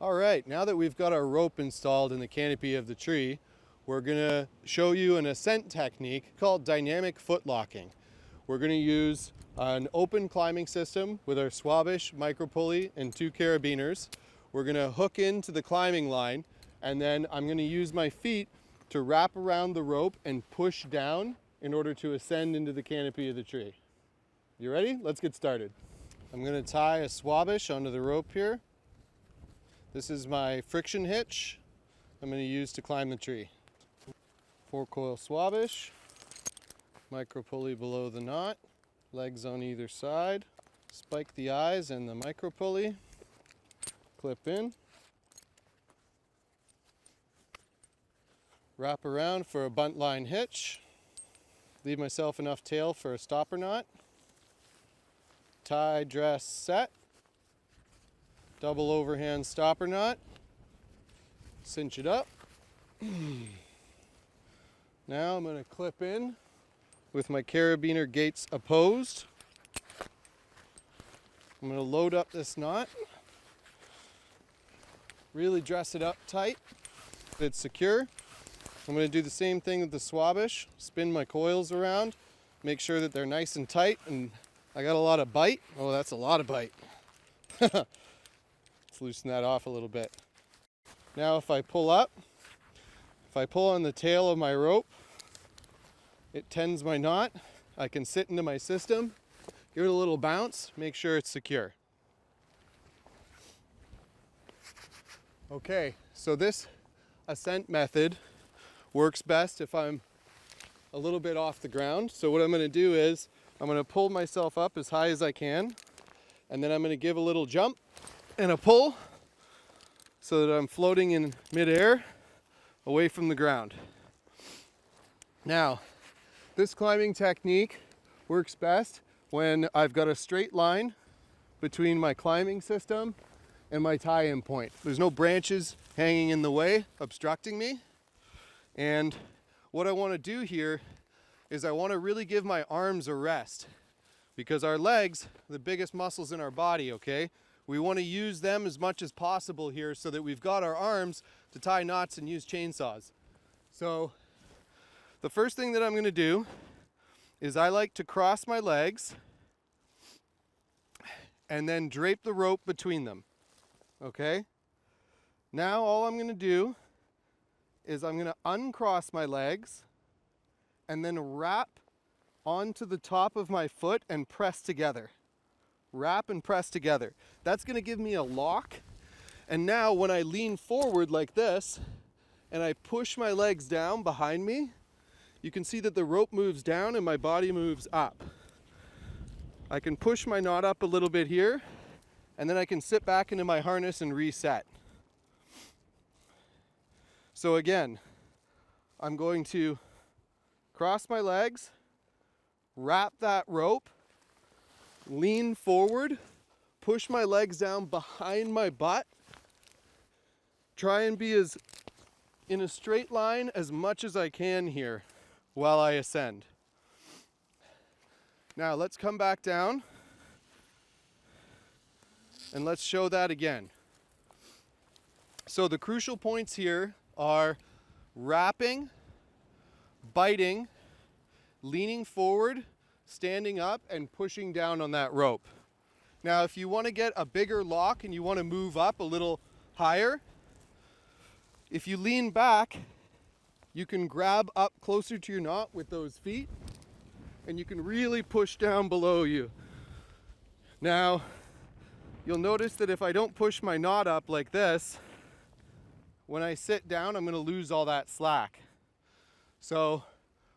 All right, now that we've got our rope installed in the canopy of the tree, we're gonna show you an ascent technique called dynamic footlocking. We're gonna use an open climbing system with our Swabish micro pulley and 2 carabiners. We're gonna hook into the climbing line, and then I'm gonna use my feet to wrap around the rope and push down in order to ascend into the canopy of the tree. You ready? Let's get started. I'm gonna tie a Swabish onto the rope here. This is my friction hitch I'm going to use to climb the tree. 4-coil Swabish, micro pulley below the knot, legs on either side, spike the eyes and the micro pulley, clip in, wrap around for a bunt line hitch, leave myself enough tail for a stopper knot, tie, dress, set, double overhand stopper knot, cinch it up. Now I'm going to clip in with my carabiner gates opposed. I'm going to load up this knot, really dress it up tight, it's secure. I'm going to do the same thing with the Swabish, spin my coils around, make sure that they're nice and tight, and I got a lot of bite. Oh, that's a lot of bite. Let's loosen that off a little bit. Now if I pull up, if I pull on the tail of my rope, it tends my knot. I can sit into my system, give it a little bounce, make sure it's secure. Okay, so this ascent method works best if I'm a little bit off the ground. So what I'm going to do is I'm going to pull myself up as high as I can, and then I'm going to give a little jump and a pull so that I'm floating in midair away from the ground. Now, this climbing technique works best when I've got a straight line between my climbing system and my tie-in point. There's no branches hanging in the way, obstructing me. And what I want to do here is I want to really give my arms a rest, because our legs are the biggest muscles in our body, okay? We want to use them as much as possible here so that we've got our arms to tie knots and use chainsaws. So the first thing that I'm going to do is I like to cross my legs and then drape the rope between them. Okay? Now all I'm going to do is I'm going to uncross my legs and then wrap onto the top of my foot and press together. Wrap and press together. That's going to give me a lock. And now when I lean forward like this and I push my legs down behind me, you can see that the rope moves down and my body moves up. I can push my knot up a little bit here, and then I can sit back into my harness and reset. So again, I'm going to cross my legs, wrap that rope, lean forward, push my legs down behind my butt, try and be as in a straight line as much as I can here while I ascend. Now let's come back down and let's show that again. So the crucial points here are wrapping, biting, leaning forward, standing up, and pushing down on that rope. Now if you want to get a bigger lock and you want to move up a little higher, if you lean back, you can grab up closer to your knot with those feet and you can really push down below you. Now you'll notice that if I don't push my knot up like this, when I sit down I'm going to lose all that slack. So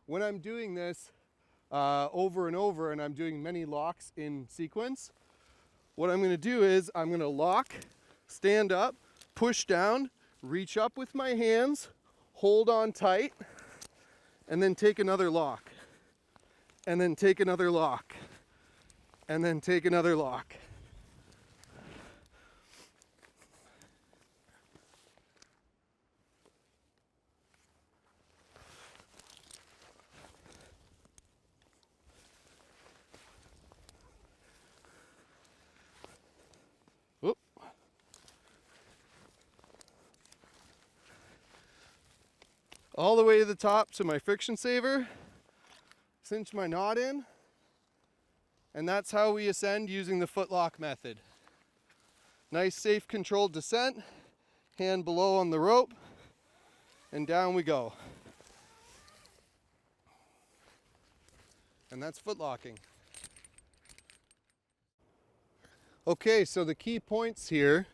when I'm doing this over and over, and I'm doing many locks in sequence, what I'm going to do is I'm going to lock, stand up, push down, reach up with my hands, hold on tight, and then take another lock, and then take another lock, and then take another lock. Whoop. all the way to the top to my friction saver, cinch my knot in, and that's how we ascend using the footlock method. Nice, safe, controlled descent, hand below on the rope, and down we go. And that's footlocking. Okay, so the key points here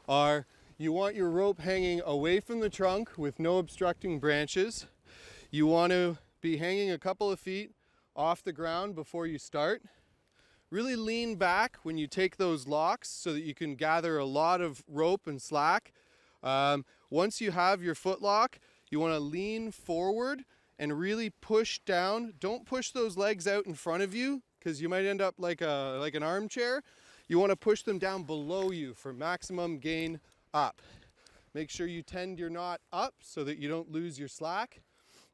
are you want your rope hanging away from the trunk with no obstructing branches. You want to be hanging a couple of feet off the ground before you start. Really lean back when you take those locks so that you can gather a lot of rope and slack. Once you have your footlock, you want to lean forward and really push down. Don't push those legs out in front of you because you might end up like an armchair. You want to push them down below you for maximum gain up. Make sure you tend your knot up so that you don't lose your slack,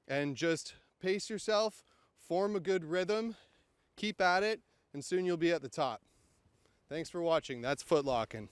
and just pace yourself, form a good rhythm, keep at it, and soon you'll be at the top. Thanks for watching. That's footlocking.